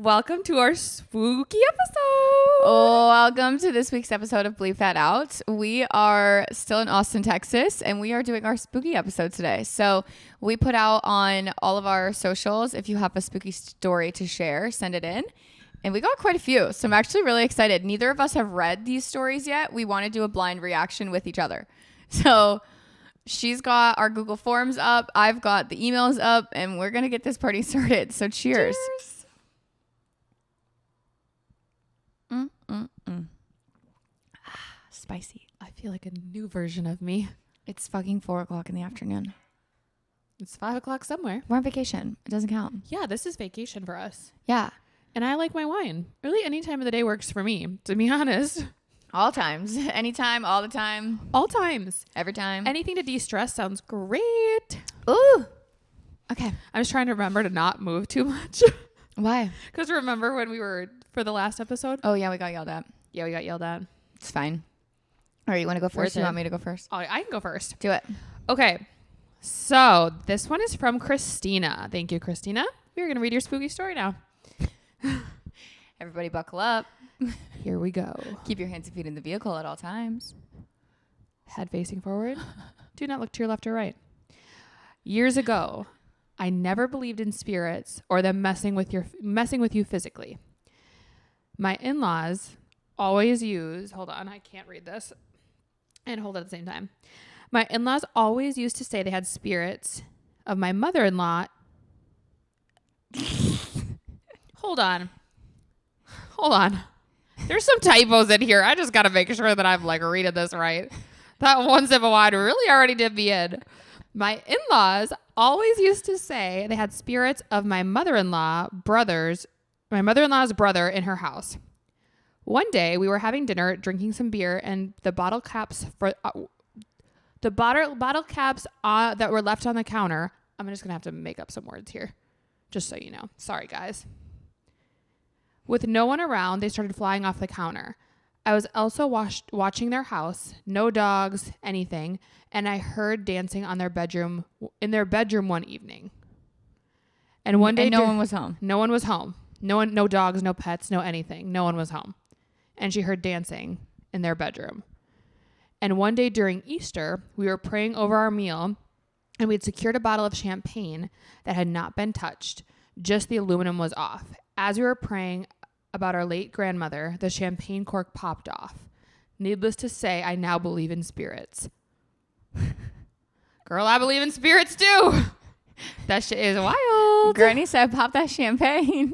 Welcome to our spooky episode. Oh, welcome to this week's episode of Bleep That Out. We are still in Austin, Texas, and we are doing our spooky episode today. So we put out on all of our socials, if you have a spooky story to share, send it in. And we got quite a few. So I'm actually really excited. Neither of us have read these stories yet. We want to do a blind reaction with each other. So she's got our Google Forms up. I've got the emails up, and we're going to get this party started. So cheers. Spicy. I feel like a new version of me. It's fucking 4 o'clock in the afternoon. It's 5 o'clock somewhere. We're on vacation. It doesn't count. Yeah, this is vacation for us. Yeah. And I like my wine. Really, any time of the day works for me, to be honest. All times. Anytime, all the time. All times. Every time. Anything to de-stress sounds great. Ooh. Okay. I'm just trying to remember to not move too much. Why? Because remember when we were, for the last episode? Oh, yeah, we got yelled at. Yeah, we got yelled at. It's fine. All right, you want to go first? You want me to go first? Oh, I can go first. Do it. Okay. So this one is from Christina. Thank you, Christina. We're going to read your spooky story now. Everybody buckle up. Here we go. Keep your hands and feet in the vehicle at all times. Head facing forward. Do not look to your left or right. Years ago, I never believed in spirits or them messing with you physically. My in-laws always use, hold on, I can't read this and hold it at the same time. My in-laws always used to say they had spirits of my mother-in-law. Hold on. There's some typos in here. I just got to make sure that I'm like reading this right. That one sip of wine really already did me in. My in-laws always used to say they had spirits of my mother-in law's brother in her house. One day we were having dinner, drinking some beer, and the bottle caps that were left on the counter. I'm just going to have to make up some words here, just so you know. Sorry, guys. With no one around, they started flying off the counter. I was also watching their house, no dogs, anything, and I heard dancing in their bedroom one evening. And one day, no one was home. No one was home. No dogs, no pets, no anything. No one was home. And she heard dancing in their bedroom. And one day during Easter, we were praying over our meal, and we had secured a bottle of champagne that had not been touched. Just the aluminum was off. As we were praying about our late grandmother, the champagne cork popped off. Needless to say, I now believe in spirits. Girl, I believe in spirits too. That shit is wild. Granny said, pop that champagne.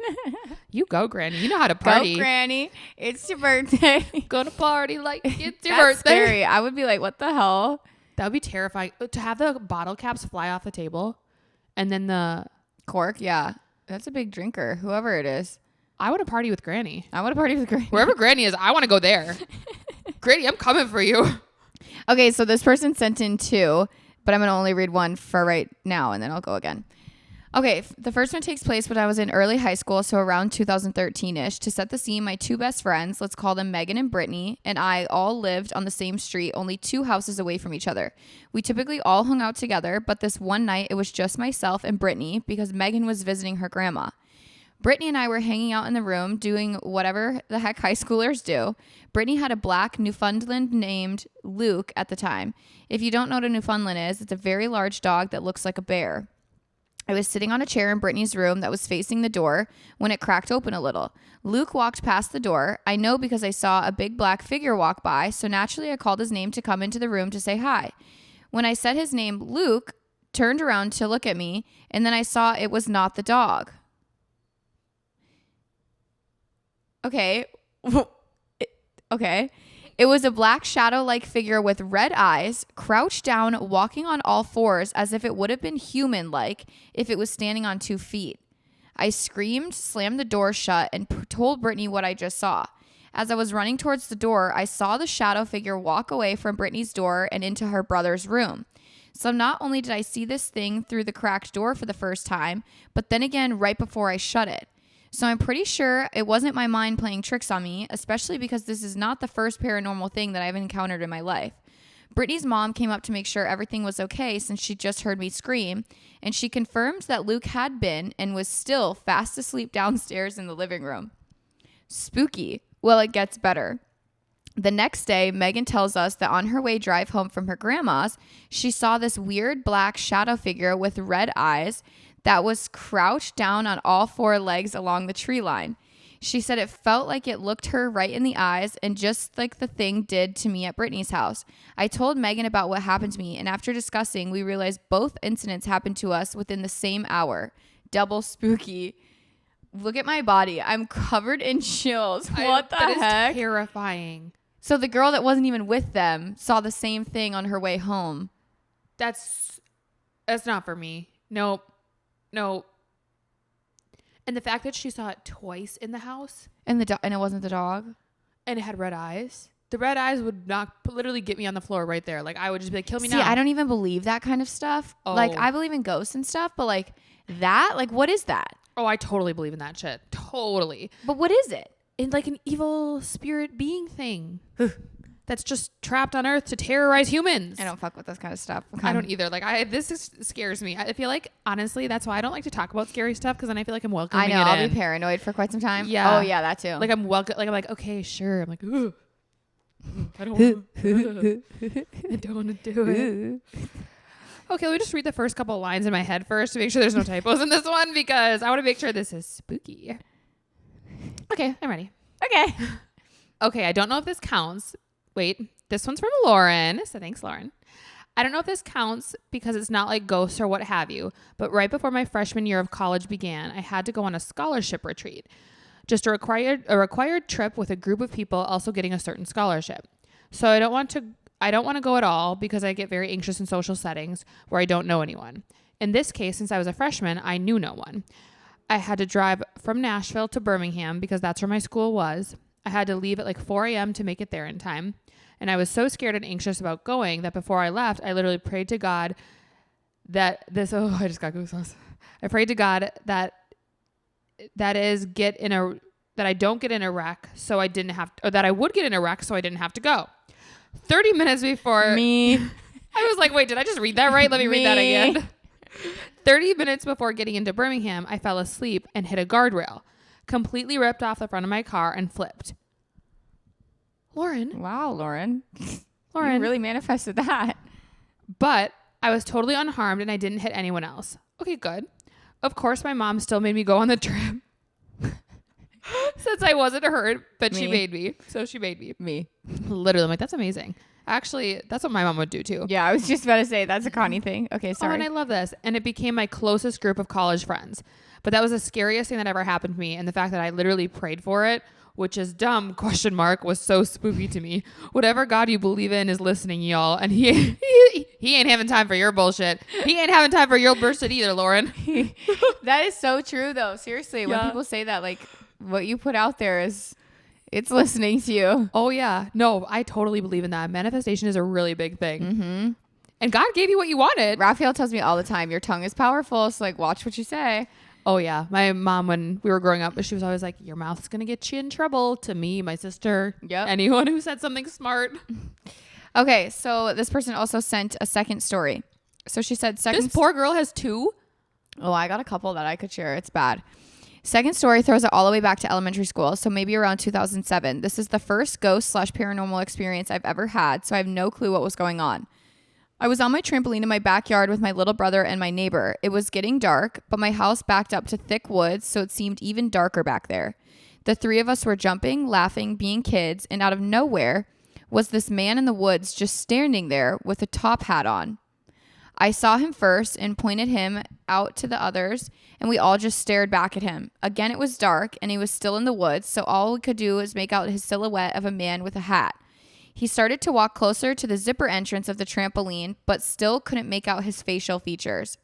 You go, Granny. You know how to party. Go, Granny. It's your birthday. Gonna party like it's your That's birthday. Scary. I would be like, what the hell? That would be terrifying. To have the bottle caps fly off the table and then the cork, yeah. That's a big drinker, whoever it is. I want to party with Granny. I want to party with Granny. Wherever Granny is, I want to go there. Granny, I'm coming for you. Okay, so this person sent in 2, but I'm going to only read one for right now, and then I'll go again. Okay, the first one takes place when I was in early high school, so around 2013-ish. To set the scene, my 2 best friends, let's call them Megan and Brittany, and I all lived on the same street, only 2 houses away from each other. We typically all hung out together, but this one night it was just myself and Brittany because Megan was visiting her grandma. Brittany and I were hanging out in the room doing whatever the heck high schoolers do. Brittany had a black Newfoundland named Luke at the time. If you don't know what a Newfoundland is, it's a very large dog that looks like a bear. I was sitting on a chair in Brittany's room that was facing the door when it cracked open a little. Luke walked past the door. I know because I saw a big black figure walk by, so naturally I called his name to come into the room to say hi. When I said his name, Luke turned around to look at me, and then I saw it was not the dog. Okay. Okay. It was a black shadow-like figure with red eyes, crouched down, walking on all 4s as if it would have been human-like if it was standing on 2 feet. I screamed, slammed the door shut, and told Brittany what I just saw. As I was running towards the door, I saw the shadow figure walk away from Brittany's door and into her brother's room. So not only did I see this thing through the cracked door for the first time, but then again right before I shut it. So I'm pretty sure it wasn't my mind playing tricks on me, especially because this is not the first paranormal thing that I've encountered in my life. Brittany's mom came up to make sure everything was okay since she just heard me scream, and she confirmed that Luke had been and was still fast asleep downstairs in the living room. Spooky. Well, it gets better. The next day, Megan tells us that on her way drive home from her grandma's, she saw this weird black shadow figure with red eyes that was crouched down on all four legs along the tree line. She said it felt like it looked her right in the eyes, and just like the thing did to me at Brittany's house. I told Megan about what happened to me, and after discussing, we realized both incidents happened to us within the same hour. Double spooky. Look at my body. I'm covered in chills. What the heck? That is terrifying. So the girl that wasn't even with them saw the same thing on her way home. That's not for me. Nope. And the fact that she saw it twice in the house. And and it wasn't the dog. And it had red eyes. The red eyes would literally get me on the floor right there. Like, I would just be like, kill me now. See, I don't even believe that kind of stuff. Oh. Like, I believe in ghosts and stuff, but like that, like, what is that? Oh, I totally believe in that shit. Totally. But what is it? In like an evil spirit being thing that's just trapped on Earth to terrorize humans. I don't fuck with this kind of stuff. I don't either. Like, this scares me. I feel like, honestly, that's why I don't like to talk about scary stuff, because then I feel like I'm welcoming I know. it I'll in. be paranoid for quite some time. Yeah. Oh yeah, that too. Like, I'm like, okay, sure. I'm like, ugh. I don't want to do it. Okay, let me just read the first couple of lines in my head first to make sure there's no typos in this one, because I want to make sure this is spooky. Okay, I'm ready. Okay, I don't know if this counts. Wait, this one's from Lauren. So thanks, Lauren. I don't know if this counts because it's not like ghosts or what have you, but right before my freshman year of college began, I had to go on a scholarship retreat. Just a required trip with a group of people also getting a certain scholarship. So I don't want to go at all because I get very anxious in social settings where I don't know anyone. In this case, since I was a freshman, I knew no one. I had to drive from Nashville to Birmingham because that's where my school was. I had to leave at like 4 a.m. to make it there in time. And I was so scared and anxious about going that before I left, I literally prayed to God that I just got goosebumps. I prayed to God that I don't get in a wreck so I didn't have to, or that I would get in a wreck so I didn't have to go. 30 minutes before Me. I was like, wait, did I just read that right? Let me read that again. 30 minutes before getting into Birmingham, I fell asleep and hit a guardrail, completely ripped off the front of my car and flipped. Lauren. Wow, Lauren. You Lauren. really manifested that. But I was totally unharmed and I didn't hit anyone else. Okay, good. Of course, my mom still made me go on the trip. Since I wasn't hurt, but she made me. So she made me. Me. Literally, I'm like, that's amazing. Actually, that's what my mom would do too. Yeah, I was just about to say that's a Connie thing. Okay, sorry. Oh, and I love this. And it became my closest group of college friends. But that was the scariest thing that ever happened to me. And the fact that I literally prayed for it, which is dumb, ? Was so spooky to me. Whatever God you believe in is listening, y'all. And he ain't having time for your bullshit. He ain't having time for your bullshit either, Lauren. That is so true, though. Seriously, when people say that, like, what you put out there is, it's listening to you. Oh, yeah. No, I totally believe in that. Manifestation is a really big thing. Mm-hmm. And God gave you what you wanted. Raphael tells me all the time, your tongue is powerful, so, like, watch what you say. Oh, yeah. My mom, when we were growing up, she was always like, your mouth's going to get you in trouble. To me, my sister, anyone who said something smart. Okay, so this person also sent a second story. So she said This poor girl has 2? Oh, I got a couple that I could share. It's bad. Second story throws it all the way back to elementary school, so maybe around 2007. This is the first ghost/paranormal experience I've ever had, so I have no clue what was going on. I was on my trampoline in my backyard with my little brother and my neighbor. It was getting dark, but my house backed up to thick woods, so it seemed even darker back there. The three of us were jumping, laughing, being kids, and out of nowhere was this man in the woods just standing there with a top hat on. I saw him first and pointed him out to the others, and we all just stared back at him. Again, it was dark, and he was still in the woods, so all we could do was make out his silhouette of a man with a hat. He started to walk closer to the zipper entrance of the trampoline, but still couldn't make out his facial features.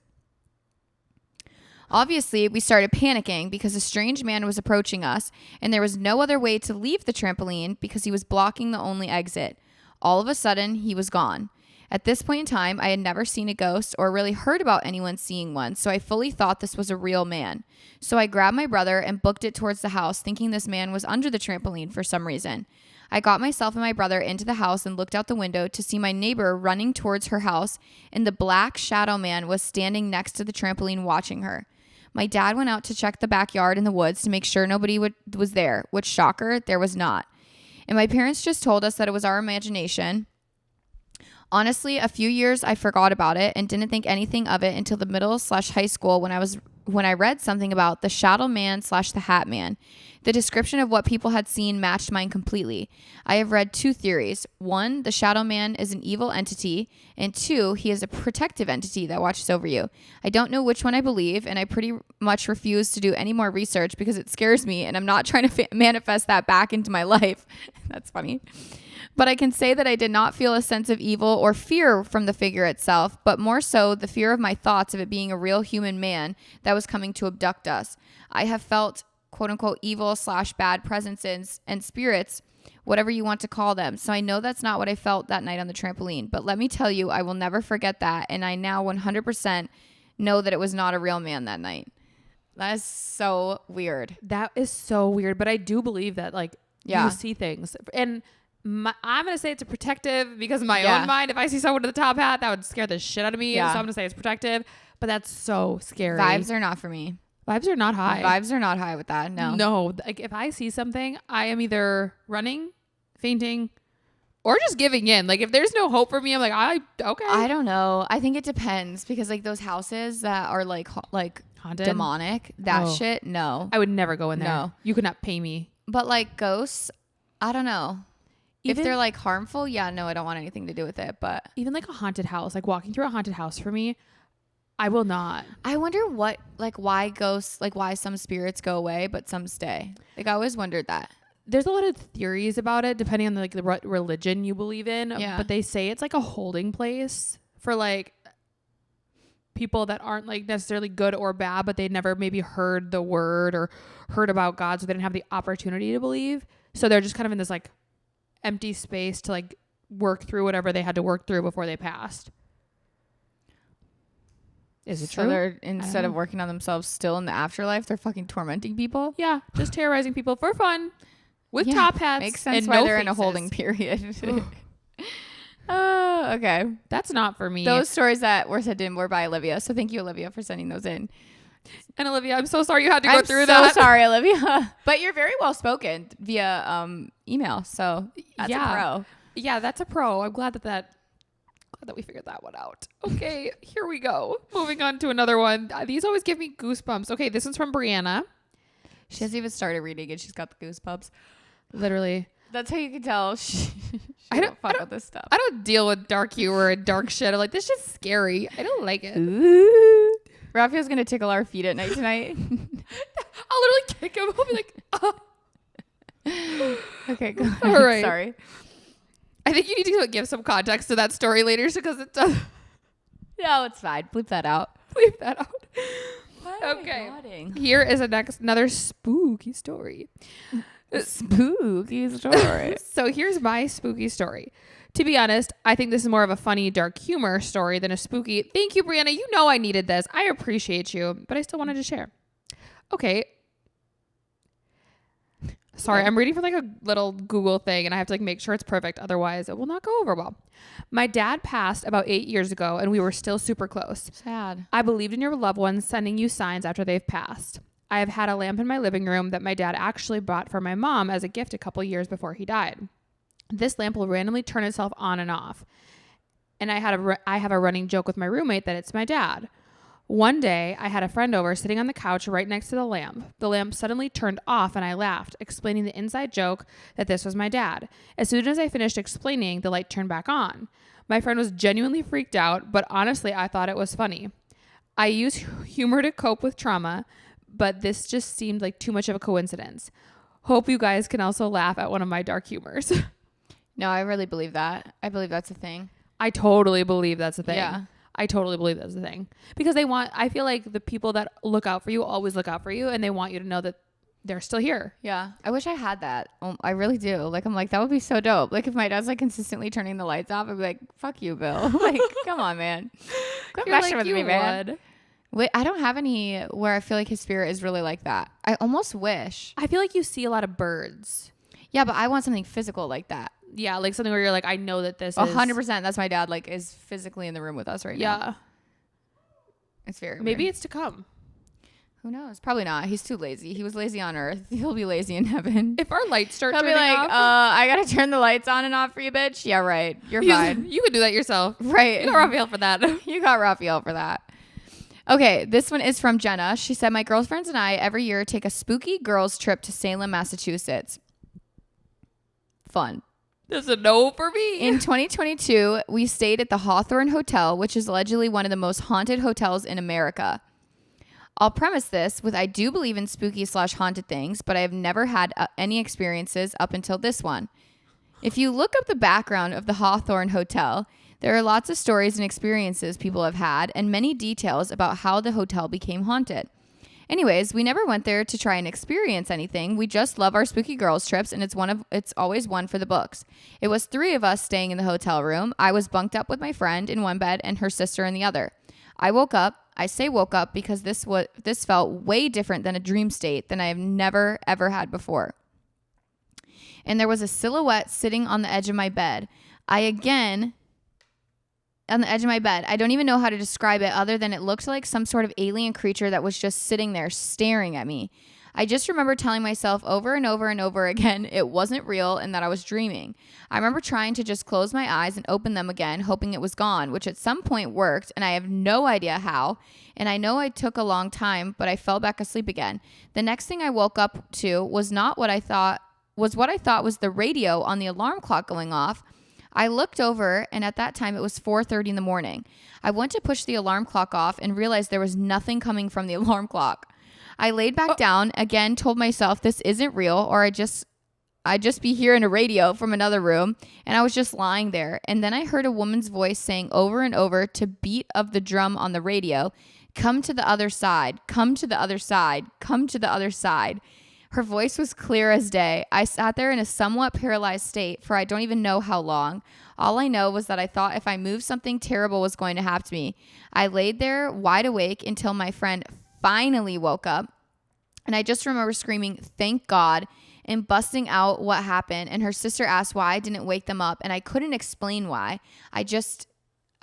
Obviously, we started panicking because a strange man was approaching us, and there was no other way to leave the trampoline because he was blocking the only exit. All of a sudden, he was gone. At this point in time, I had never seen a ghost or really heard about anyone seeing one, so I fully thought this was a real man. So I grabbed my brother and booked it towards the house, thinking this man was under the trampoline for some reason. I got myself and my brother into the house and looked out the window to see my neighbor running towards her house, and the black shadow man was standing next to the trampoline watching her. My dad went out to check the backyard and the woods to make sure nobody was there, which, shocker, there was not. And my parents just told us that it was our imagination. Honestly, a few years I forgot about it and didn't think anything of it until the middle/high school when I read something about the shadow man/the hat man. The description of what people had seen matched mine completely. I have read 2 theories. 1, the shadow man is an evil entity, and 2, he is a protective entity that watches over you. I don't know which one I believe, and I pretty much refuse to do any more research because it scares me, and I'm not trying to manifest that back into my life. That's funny. But I can say that I did not feel a sense of evil or fear from the figure itself, but more so the fear of my thoughts of it being a real human man that was coming to abduct us. I have felt quote unquote evil/bad presences and spirits, whatever you want to call them. So I know that's not what I felt that night on the trampoline, but let me tell you, I will never forget that. And I now 100% know that it was not a real man that night. That is so weird. That is so weird. But I do believe that you see things, and I'm going to say it's a protective because in my own mind, if I see someone with a top hat, that would scare the shit out of me. Yeah. So I'm going to say it's protective, but that's so scary. Vibes are not for me. Vibes are not high. Vibes are not high with that. No. No. Like if I see something, I am either running, fainting, or just giving in. Like if there's no hope for me, I'm like, okay. I don't know. I think it depends because like those houses that are like haunted, demonic, that shit. No. I would never go in there. No. You could not pay me. But like ghosts, I don't know. If they're like harmful, yeah, no, I don't want anything to do with it. But even like a haunted house, like walking through a haunted house for me, I will not. I wonder why ghosts, like why some spirits go away, but some stay. Like I always wondered that. There's a lot of theories about it, depending on the religion you believe in. Yeah. But they say it's like a holding place for like people that aren't like necessarily good or bad, but they never maybe heard the word or heard about God, so they didn't have the opportunity to believe. So they're just kind of in this like empty space to like work through whatever they had to work through before they passed. Is it true? They're, instead of working on themselves still in the afterlife, they're fucking tormenting people? Yeah, just terrorizing people for fun with top hats. Makes sense and why no they're faces. in a holding period. Oh, okay. That's not for me. Those stories that were sent in were by Olivia. So thank you, Olivia, for sending those in. And Olivia, I'm so sorry you had to go through that. I'm so sorry, Olivia. But you're very well spoken via email. So that's a pro. Yeah, that's a pro. I'm glad that we figured that one out. Okay, here we go. Moving on to another one. These always give me goosebumps. Okay, this one's from Brianna. She hasn't even started reading and she's got the goosebumps. Literally. That's how you can tell I don't fuck with this stuff. I don't deal with dark humor and dark shit. I'm like, this shit's scary. I don't like it. Ooh. Raphael's going to tickle our feet at night tonight. I'll literally kick him. I'll be like, oh. Okay, go ahead. All right. Sorry. I think you need to give some context to that story later because it does. No, it's fine. Bleep that out. Bleep that out. Why okay. am I nodding? Here is another spooky story. Spooky story. So here's my spooky story. To be honest, I think this is more of a funny, dark humor story than a spooky. Thank you, Brianna. You know I needed this. I appreciate you, but I still wanted to share. Okay. Sorry, I'm reading from like a little Google thing and I have to like make sure it's perfect. Otherwise, it will not go over well. My dad passed about 8 years ago and we were still super close. Sad. I believed in your loved ones sending you signs after they've passed. I have had a lamp in my living room that my dad actually bought for my mom as a gift a couple years before he died. This lamp will randomly turn itself on and off. And I have a running joke with my roommate that it's my dad. One day, I had a friend over sitting on the couch right next to the lamp. The lamp suddenly turned off and I laughed, explaining the inside joke that this was my dad. As soon as I finished explaining, the light turned back on. My friend was genuinely freaked out, but honestly, I thought it was funny. I use humor to cope with trauma, but this just seemed like too much of a coincidence. Hope you guys can also laugh at one of my dark humors. No, I really believe that. I believe that's a thing. I totally believe that's a thing. Yeah. I totally believe that's the thing. Because I feel like the people that look out for you always look out for you and they want you to know that they're still here. Yeah. I wish I had that. I really do. Like, I'm like, that would be so dope. Like, if my dad's like consistently turning the lights off, I'd be like, fuck you, Bill. Like, come on, man. Quit You're messing like, with you me, man. would. Wait, I don't have any where I feel like his spirit is really like that. I almost wish. I feel like you see a lot of birds. Yeah, but I want something physical like that. Yeah, like something where you're like, I know that this is 100%. That's my dad. Like, is physically in the room with us right now. Yeah. It's very Maybe weird. it's to come. Who knows? Probably not. He's too lazy. He was lazy on earth. He'll be lazy in heaven. If our lights start He'll be turning like, off, I gotta turn the lights on and off for you, bitch. Yeah, right. You're fine. you could do that yourself. Right. You got Raphael for that. You got Raphael for that. Okay, this one is from Jenna. She said, my girlfriends and I every year take a spooky girls trip to Salem, Massachusetts. Fun. There's a no for me. In 2022, we stayed at the Hawthorne Hotel, which is allegedly one of the most haunted hotels in America. I'll premise this with I do believe in spooky/haunted things, but I have never had any experiences up until this one. If you look up the background of the Hawthorne Hotel, there are lots of stories and experiences people have had and many details about how the hotel became haunted. Anyways, we never went there to try and experience anything. We just love our spooky girls trips, and it's always one for the books. It was 3 of us staying in the hotel room. I was bunked up with my friend in one bed and her sister in the other. I woke up. I say woke up because this felt way different than a dream state than I have never ever had before. And there was a silhouette sitting on the edge of my bed. On the edge of my bed. I don't even know how to describe it other than it looked like some sort of alien creature that was just sitting there staring at me. I just remember telling myself over and over and over again it wasn't real and that I was dreaming. I remember trying to just close my eyes and open them again, hoping it was gone, which at some point worked, and I have no idea how. And I know it took a long time, but I fell back asleep again. The next thing I woke up to was what I thought was the radio on the alarm clock going off. I looked over, and at that time, it was 4:30 in the morning. I went to push the alarm clock off and realized there was nothing coming from the alarm clock. I laid back down, again, told myself this isn't real, or I'd just be hearing a radio from another room, and I was just lying there. And then I heard a woman's voice saying over and over to beat of the drum on the radio, come to the other side, come to the other side, come to the other side. Her voice was clear as day. I sat there in a somewhat paralyzed state for I don't even know how long. All I know was that I thought if I moved, something terrible was going to happen to me. I laid there wide awake until my friend finally woke up. And I just remember screaming, thank God, and busting out what happened. And her sister asked why I didn't wake them up. And I couldn't explain why. I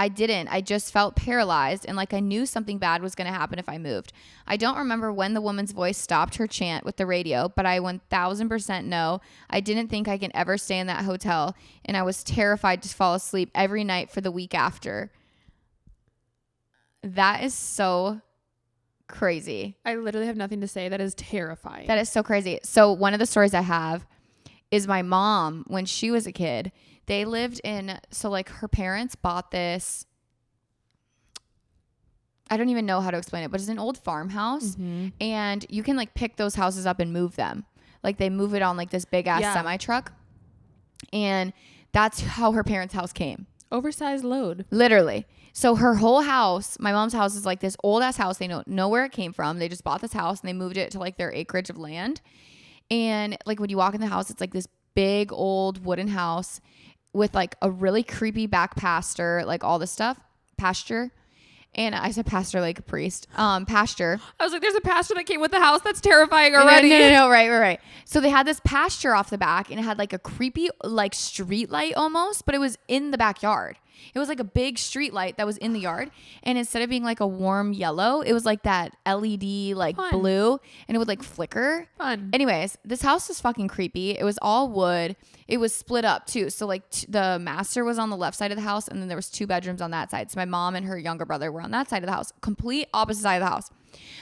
didn't. I just felt paralyzed and like I knew something bad was going to happen if I moved. I don't remember when the woman's voice stopped her chant with the radio, but I 1000% know I didn't think I can ever stay in that hotel, and I was terrified to fall asleep every night for the week after. That is so crazy. I literally have nothing to say. That is terrifying. That is so crazy. So one of the stories I have is my mom, when she was a kid, they lived in, so like her parents bought this, I don't even know how to explain it, but it's an old farmhouse, and you can like pick those houses up and move them. Like they move it on like this big ass semi truck, and that's how her parents' house came. Oversized load. Literally. So her whole house, my mom's house, is like this old ass house. They don't know where it came from. They just bought this house and they moved it to like their acreage of land. And like when you walk in the house, it's like this big old wooden house with like a really creepy back pasture, like all this stuff, pasture. And I said pastor like a priest, pasture. I was like, there's a pasture that came with the house. That's terrifying already. No, right. So they had this pasture off the back, and it had like a creepy like street light almost, but it was in the backyard. It was like a big street light that was in the yard. And instead of being like a warm yellow, it was like that LED like blue, and it would like flicker. Fun. Anyways, this house was fucking creepy. It was all wood. It was split up too. So like the master was on the left side of the house, and then there was 2 bedrooms on that side. So my mom and her younger brother were on that side of the house, complete opposite side of the house.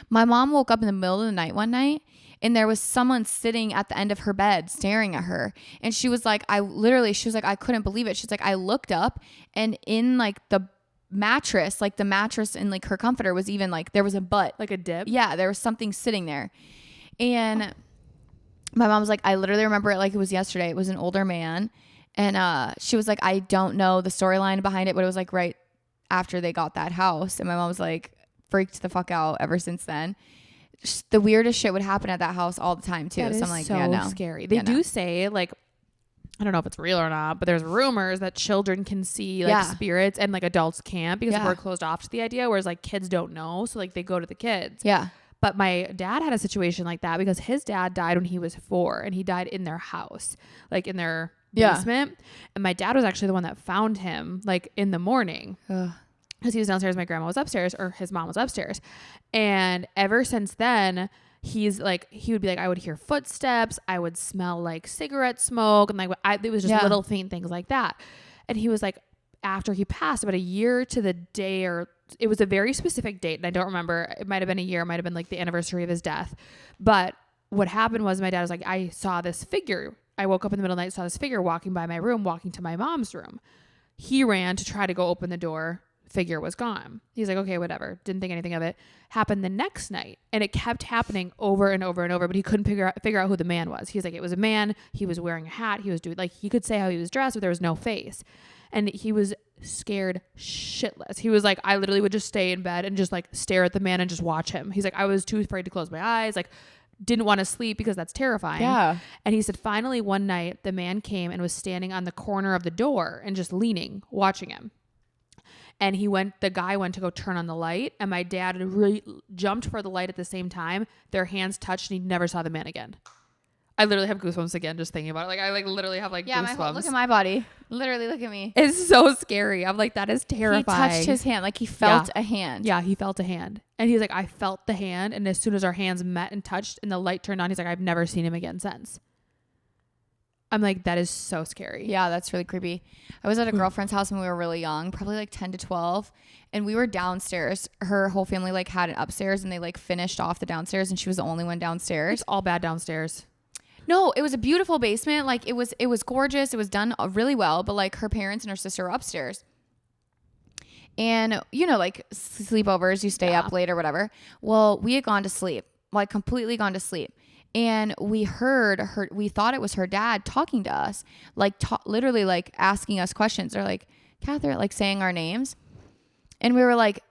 My mom woke up in the middle of the night one night, and there was someone sitting at the end of her bed staring at her. And she was like, I couldn't believe it. She's like, I looked up, and in like the mattress and like her comforter was even like, there was a butt. Like a dip? Yeah, there was something sitting there. And my mom was like, I literally remember it like it was yesterday. It was an older man. And she was like, I don't know the storyline behind it, but it was like right after they got that house. And my mom was like, freaked the fuck out ever since then. the weirdest shit would happen at that house all the time too. That So is I'm like, so yeah, no. scary. They do say like, I don't know if it's real or not, but there's rumors that children can see like spirits and like adults can't because we're closed off to the idea. Whereas like kids don't know. So like they go to the kids. Yeah. But my dad had a situation like that because his dad died when he was 4 and he died in their house, like in their basement. And my dad was actually the one that found him like in the morning. Because he was downstairs, my grandma was upstairs, or his mom was upstairs. And ever since then, he's like, he would be like, I would hear footsteps. I would smell like cigarette smoke. And like, it was just little faint things like that. And he was like, after he passed, about a year to the day, or it was a very specific date. And I don't remember. It might've been a year. It might've been like the anniversary of his death. But what happened was my dad was like, I saw this figure. I woke up in the middle of the night, saw this figure walking by my room, walking to my mom's room. He ran to try to go open the door. Figure was gone. He's like, okay, whatever. Didn't think anything of it. Happened the next night, and it kept happening over and over and over, but he couldn't figure out who the man was. He's like, it was a man. He was wearing a hat. He was doing like, he could say how he was dressed, but there was no face. And he was scared shitless. He was like, I literally would just stay in bed and just like stare at the man and just watch him. He's like, I was too afraid to close my eyes. Like, didn't want to sleep because that's terrifying. Yeah. And he said, finally one night the man came and was standing on the corner of the door and just leaning, watching him. And the guy went to go turn on the light, and my dad really jumped for the light at the same time. Their hands touched, and he never saw the man again. I literally have goosebumps again just thinking about it. Like, I like literally have like goosebumps. Look at my body. Literally look at me. It's so scary. I'm like, that is terrifying. He touched his hand. Like he felt a hand. Yeah, he felt a hand. And he's like, I felt the hand. And as soon as our hands met and touched and the light turned on, he's like, I've never seen him again since. I'm like, that is so scary. Yeah, that's really creepy. I was at a girlfriend's house when we were really young, probably like 10 to 12. And we were downstairs. Her whole family like had it upstairs, and they like finished off the downstairs, and she was the only one downstairs. It's all bad downstairs. No, it was a beautiful basement. Like it was gorgeous. It was done really well. But like her parents and her sister were upstairs. And you know, like sleepovers, you stay up late or whatever. Well, we had gone to sleep, like completely gone to sleep. And we heard we thought it was her dad talking to us, like literally like asking us questions, or like, Catherine, like saying our names. And we were like,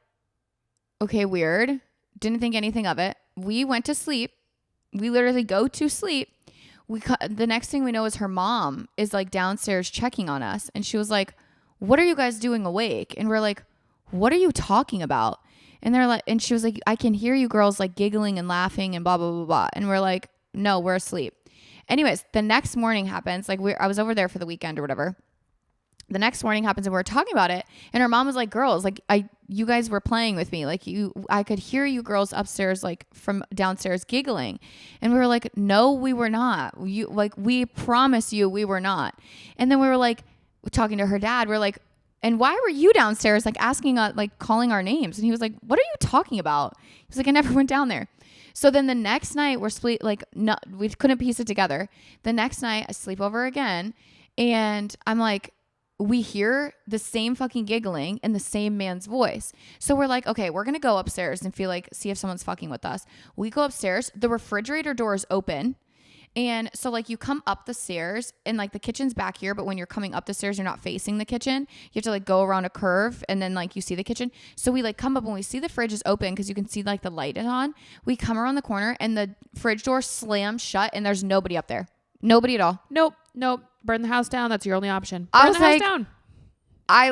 okay, weird. Didn't think anything of it. We went to sleep. We literally go to sleep. The next thing we know is her mom is like downstairs checking on us. And she was like, what are you guys doing awake? And we're like, what are you talking about? And they're like, and she was like, I can hear you girls like giggling and laughing and blah, blah, blah, blah. And we're like, no, we're asleep. Anyways, the next morning happens. Like I was over there for the weekend or whatever. The next morning happens and we're talking about it. And her mom was like, girls, like you guys were playing with me. Like I could hear you girls upstairs, like from downstairs giggling. And we were like, no, we were not. We promise you we were not. And then we were like talking to her dad. We're like, and why were you downstairs like asking us, like calling our names? And he was like, what are you talking about? He was like, I never went down there. So then the next night we're we couldn't piece it together. The next night I sleep over again, and I'm like, we hear the same fucking giggling in the same man's voice. So we're like, okay, we're going to go upstairs and see if someone's fucking with us. We go upstairs, the refrigerator door is open. And so like you come up the stairs, and like the kitchen's back here, but when you're coming up the stairs, you're not facing the kitchen. You have to like go around a curve, and then like you see the kitchen. So we like come up, and we see the fridge is open because you can see like the light is on. We come around the corner, and the fridge door slams shut, and there's nobody up there. Nobody at all. Nope. Burn the house down. That's your only option. Burn the house down. I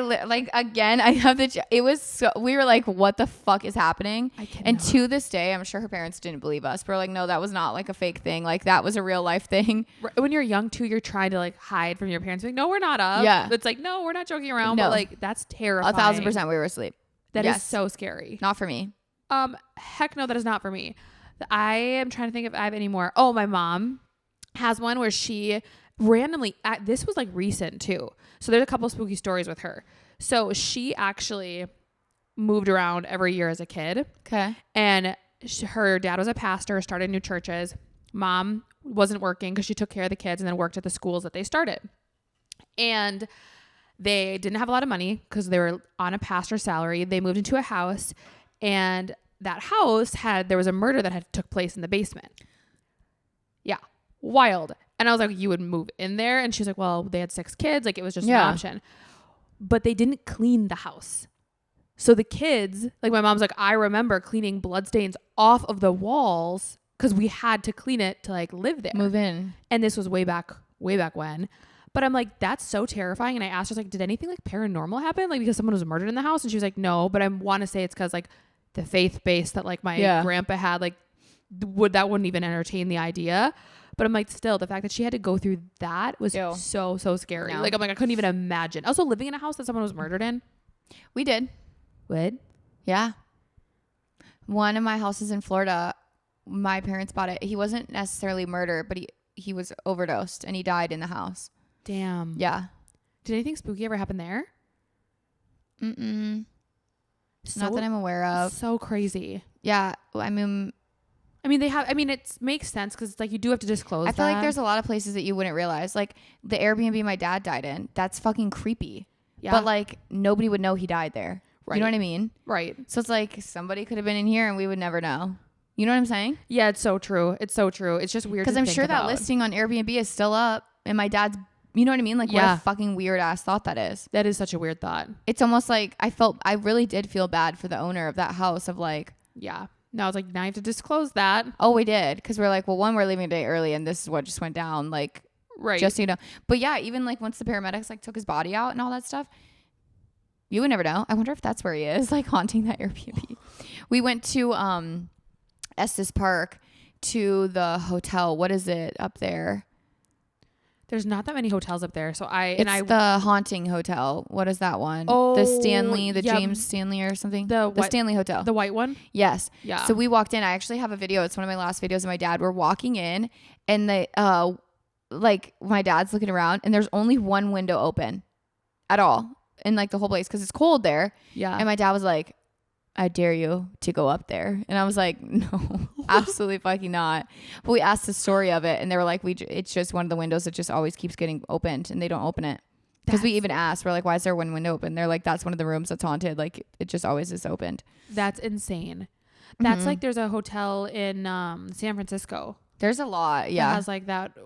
have it was so, we were like, what the fuck is happening? And to this day, I'm sure her parents didn't believe us. We're like, no, that was not like a fake thing. Like that was a real life thing. When you're young too, you're trying to like hide from your parents. Like, no, we're not up. Yeah. It's like, no, we're not joking around. No. But like, that's terrifying. 1,000% we were asleep. That is so scary. Not for me. Heck no, that is not for me. I am trying to think if I have any more. Oh, my mom has one where she randomly, this was like recent too. So there's a couple spooky stories with her. So she actually moved around every year as a kid. Okay. And her dad was a pastor, started new churches. Mom wasn't working because she took care of the kids and then worked at the schools that they started. And they didn't have a lot of money because they were on a pastor's salary. They moved into a house, and that house there was a murder that had took place in the basement. Yeah. Wild. And I was like, you would move in there? And she was like, well, they had 6 kids. Like it was just an option. But they didn't clean the house. So the kids, like my mom's like, I remember cleaning bloodstains off of the walls because we had to clean it to like live there. Move in. And this was way back when. But I'm like, that's so terrifying. And I asked her, like, did anything like paranormal happen? Like, because someone was murdered in the house? And she was like, no. But I want to say it's because like the faith base that like my grandpa had, like, wouldn't even entertain the idea. But I'm like, still, the fact that she had to go through that was so scary. No. Like, I'm like, I couldn't even imagine. Also, living in a house that someone was murdered in. We did. What? Yeah. One of my houses in Florida, my parents bought it. He wasn't necessarily murdered, but he was overdosed and he died in the house. Damn. Yeah. Did anything spooky ever happen there? Mm-mm. Not that I'm aware of. So crazy. Yeah. I mean, it makes sense because it's like you do have to disclose. I feel like there's a lot of places that you wouldn't realize. Like the Airbnb my dad died in. That's fucking creepy. Yeah. But like nobody would know he died there. Right. You know what I mean? Right. So it's like somebody could have been in here and we would never know. You know what I'm saying? Yeah, it's so true. It's so true. It's just weird. Because I'm sure that listing on Airbnb is still up and my dad's, you know what I mean? Like what a fucking weird ass thought that is. That is such a weird thought. It's almost like I really did feel bad for the owner of that house of like. Yeah. No, I was like, now I have to disclose that. Oh, we did. Because we're like, well, one, we're leaving a day early and this is what just went down. Like, right. Just so you know. But yeah, even like once the paramedics like took his body out and all that stuff, you would never know. I wonder if that's where he is, like haunting that Airbnb. We went to Estes Park to the hotel. What is it up there? There's not that many hotels up there. So it's the Haunting Hotel. What is that one? Oh, the James Stanley or something. The Stanley Hotel. The white one? Yes. Yeah. So we walked in. I actually have a video. It's one of my last videos of my dad. We're walking in and they like my dad's looking around and there's only one window open at all in like the whole place because it's cold there. Yeah. And my dad was like, I dare you to go up there. And I was like, no, absolutely fucking not. But we asked the story of it and they were like, it's just one of the windows that just always keeps getting opened and they don't open it. Because we even asked, we're like, why is there one window open? They're like, that's one of the rooms that's haunted. Like it just always is opened. That's insane. That's like there's a hotel in San Francisco. There's a lot. Yeah. That has like that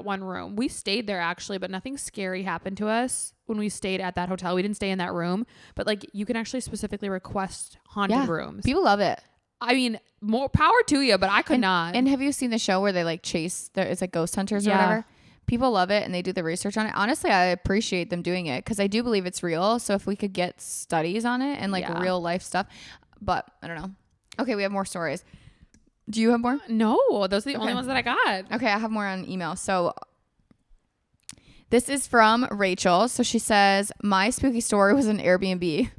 one room. We stayed there actually, but nothing scary happened to us when we stayed at that hotel. We didn't stay in that room, but like you can actually specifically request haunted rooms. People love it. I mean, more power to you, but I could not. And have you seen the show where they like chase, it's like ghost hunters or whatever? People love it and they do the research on it. Honestly, I appreciate them doing it because I do believe it's real. So if we could get studies on it and like real life stuff, but I don't know. Okay, we have more stories. Do you have more? No, those are the only ones that I got. Okay, I have more on email. So this is from Rachel. So she says, my spooky story was an Airbnb.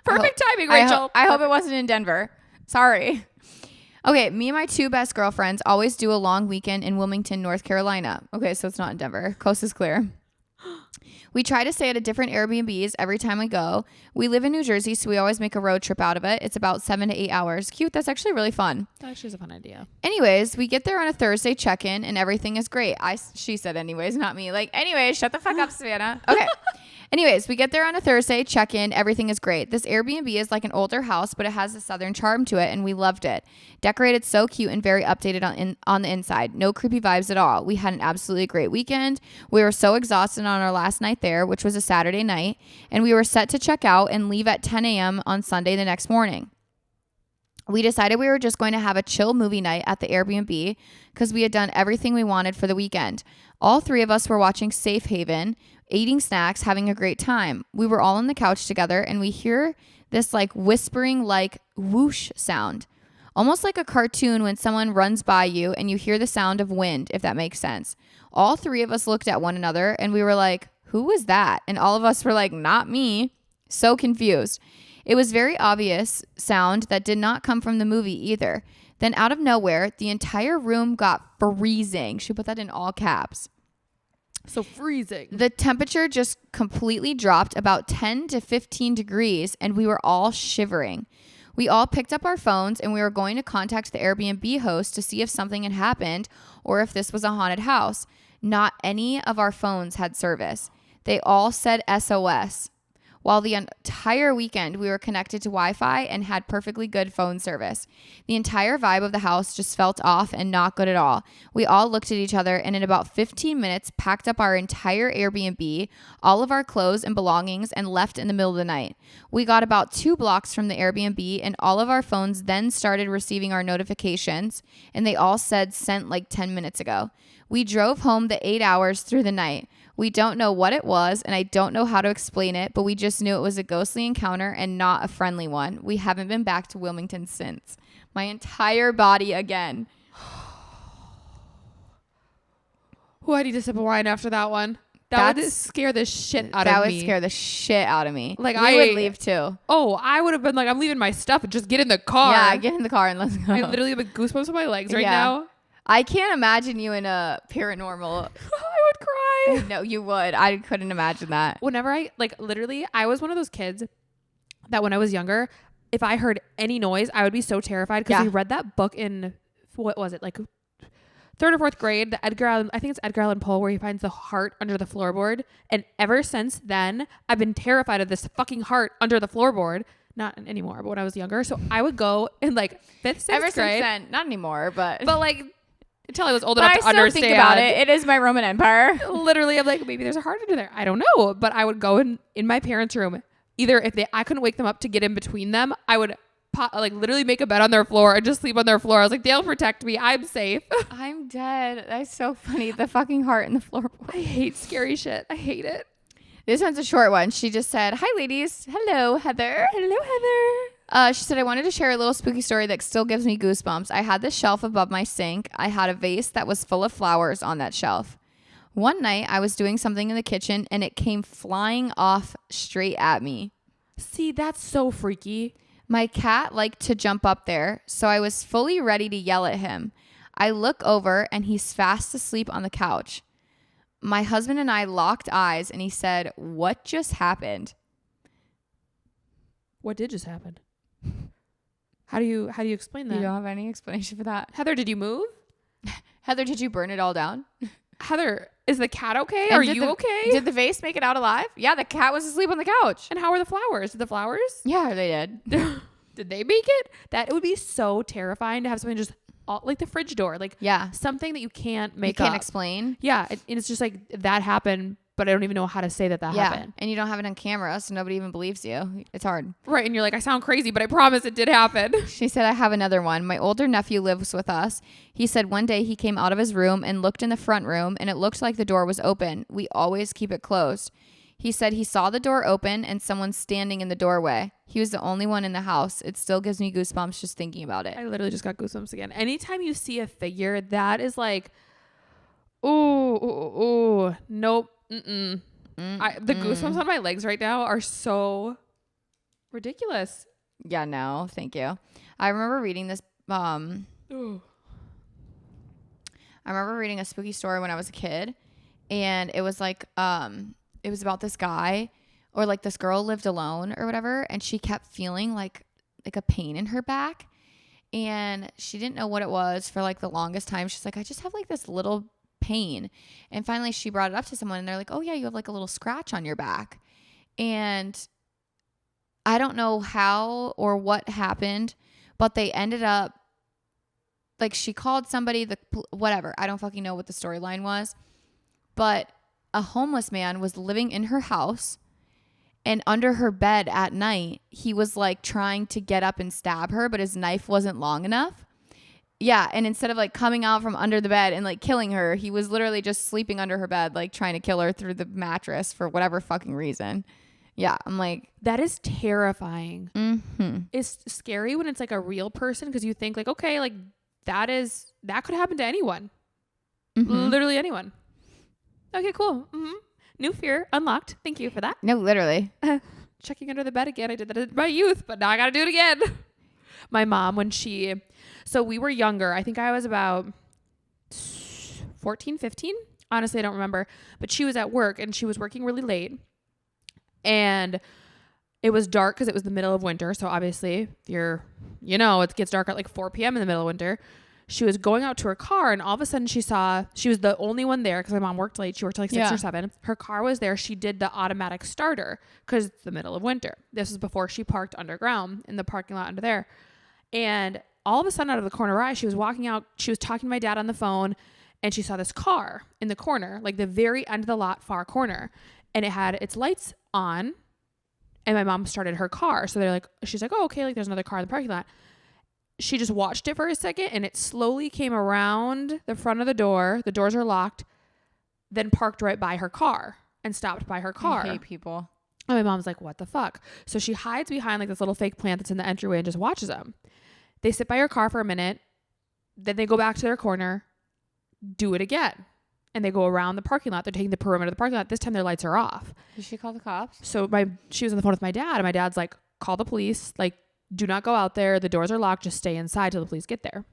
Perfect timing, Rachel. I hope it wasn't in Denver. Sorry. Okay, me and my two best girlfriends always do a long weekend in Wilmington, North Carolina. Okay, so it's not in Denver. Coast is clear. We try to stay at a different Airbnbs every time we go. We live in New Jersey, so we always make a road trip out of it. It's about 7 to 8 hours. Cute. That's actually really fun. That actually is a fun idea. Anyways, we get there on a Thursday check-in and everything is great. She said anyways, not me. Like, anyways, shut the fuck up, Savannah. Okay. Anyways, we get there on a Thursday, check in, everything is great. This Airbnb is like an older house, but it has a southern charm to it, and we loved it. Decorated so cute and very updated on the inside. No creepy vibes at all. We had an absolutely great weekend. We were so exhausted on our last night there, which was a Saturday night, and we were set to check out and leave at 10 a.m. on Sunday the next morning. We decided we were just going to have a chill movie night at the Airbnb because we had done everything we wanted for the weekend. All three of us were watching Safe Haven, eating snacks, having a great time. We were all on the couch together and we hear this like whispering like whoosh sound. Almost like a cartoon when someone runs by you and you hear the sound of wind, if that makes sense. All three of us looked at one another and we were like, who was that? And all of us were like, not me. So confused. It was very obvious sound that did not come from the movie either. Then out of nowhere, the entire room got freezing. She put that in all caps. So freezing. The temperature just completely dropped about 10 to 15 degrees and we were all shivering. We all picked up our phones and we were going to contact the Airbnb host to see if something had happened or if this was a haunted house. Not any of our phones had service. They all said SOS. while the entire weekend we were connected to Wi-Fi and had perfectly good phone service. The entire vibe of the house just felt off and not good at all. We all looked at each other and in about 15 minutes packed up our entire Airbnb, all of our clothes and belongings, and left in the middle of the night. We got about 2 blocks from the Airbnb and all of our phones then started receiving our notifications, and they all said sent like 10 minutes ago. We drove home the 8 hours through the night. We don't know what it was, and I don't know how to explain it, but we just knew it was a ghostly encounter and not a friendly one. We haven't been back to Wilmington since. My entire body again. Oh, I need a sip of wine after that one. That would scare the shit out of me. That would scare the shit out of me. Like I would leave too. Oh, I would have been like, I'm leaving my stuff and just get in the car. Yeah, get in the car and let's go. I literally have goosebumps on my legs right now. I can't imagine you in a paranormal. I would cry. No, you would. I couldn't imagine that. Whenever literally, I was one of those kids that when I was younger, if I heard any noise, I would be so terrified because we read that book in, what was it, like 3rd or 4th grade, I think it's Edgar Allan Poe, where he finds the heart under the floorboard. And ever since then, I've been terrified of this fucking heart under the floorboard. Not anymore, but when I was younger. So I would go in like 5th, 6th grade. Ever since then, not anymore, but like until I was old enough to understand. I still think about it. It is my Roman Empire. Literally, I'm like, maybe there's a heart under there. I don't know. But I would go in my parents' room. Either if I couldn't wake them up to get in between them, I would literally make a bed on their floor and just sleep on their floor. I was like, they'll protect me. I'm safe. I'm dead. That's so funny. The fucking heart in the floorboard. I hate scary shit. I hate it. This one's a short one. She just said, "Hi, ladies. Hello, Heather. Hello, Heather." She said, "I wanted to share a little spooky story that still gives me goosebumps. I had this shelf above my sink. I had a vase that was full of flowers on that shelf. One night, I was doing something in the kitchen, and it came flying off straight at me. See, that's so freaky. My cat liked to jump up there, so I was fully ready to yell at him. I look over, and he's fast asleep on the couch. My husband and I locked eyes, and he said, 'What just happened?'" What did just happen? How do you explain that? You don't have any explanation for that. Heather, did you move? Heather, did you burn it all down? Heather, is the cat okay? And Are you okay? Did the vase make it out alive? Yeah, the cat was asleep on the couch. And how are the flowers? Did the flowers? Yeah, they did. Did they make it? That would be so terrifying to have something just like the fridge door, like something that you can't make you can't up. Explain. Yeah, and it's just like that happened, but I don't even know how to say that happened. And you don't have it on camera, so nobody even believes you. It's hard. Right, and you're like, I sound crazy, but I promise it did happen. She said, "I have another one. My older nephew lives with us. He said one day he came out of his room and looked in the front room, and it looked like the door was open. We always keep it closed. He said he saw the door open and someone standing in the doorway. He was the only one in the house. It still gives me goosebumps just thinking about it." I literally just got goosebumps again. Anytime you see a figure, that is like, ooh, nope, the goosebumps on my legs right now are so ridiculous. Yeah, no, thank you. I remember reading this. I remember reading a spooky story when I was a kid, and it was like, it was about this guy, or like this girl lived alone or whatever, and she kept feeling like a pain in her back, and she didn't know what it was for like the longest time. She's like, "I just have like this little pain," and finally she brought it up to someone, and they're like, "Oh yeah, you have like a little scratch on your back." And I don't know how or what happened, but they ended up, like, she called somebody, whatever. I don't fucking know what the storyline was, but a homeless man was living in her house, and under her bed at night, he was like trying to get up and stab her, but his knife wasn't long enough. Yeah, and instead of like coming out from under the bed and like killing her, he was literally just sleeping under her bed, like trying to kill her through the mattress for whatever fucking reason. Yeah, I'm like, that is terrifying. Mm-hmm. It's scary when it's like a real person, because you think like, okay, like that could happen to anyone. Mm-hmm. Literally anyone. Okay, cool. Mm-hmm. New fear unlocked. Thank you for that. No, literally. Checking under the bed again. I did that in my youth, but now I got to do it again. My mom, so we were younger. I think I was about 14, 15. Honestly, I don't remember. But she was at work, and she was working really late. And it was dark because it was the middle of winter. So obviously, it gets dark at like 4 p.m. in the middle of winter. she was going out to her car, and all of a sudden she was the only one there because my mom worked late. She worked till like 6 or 7. Her car was there. She did the automatic starter because it's the middle of winter. This was before she parked underground in the parking lot under there. And all of a sudden, out of the corner of her eye, she was walking out. She was talking to my dad on the phone, and she saw this car in the corner, like the very end of the lot, far corner. And it had its lights on, and my mom started her car. So she's like, oh, okay, like there's another car in the parking lot. She just watched it for a second, and it slowly came around the front of the door. The doors are locked, then parked right by her car and stopped by her car. I hate people. And my mom's like, what the fuck? So she hides behind like this little fake plant that's in the entryway and just watches them. They sit by her car for a minute. Then they go back to their corner, do it again. And they go around the parking lot. They're taking the perimeter of the parking lot. This time their lights are off. Did she call the cops? So she was on the phone with my dad, and my dad's like, call the police. Like, do not go out there. The doors are locked. Just stay inside till the police get there.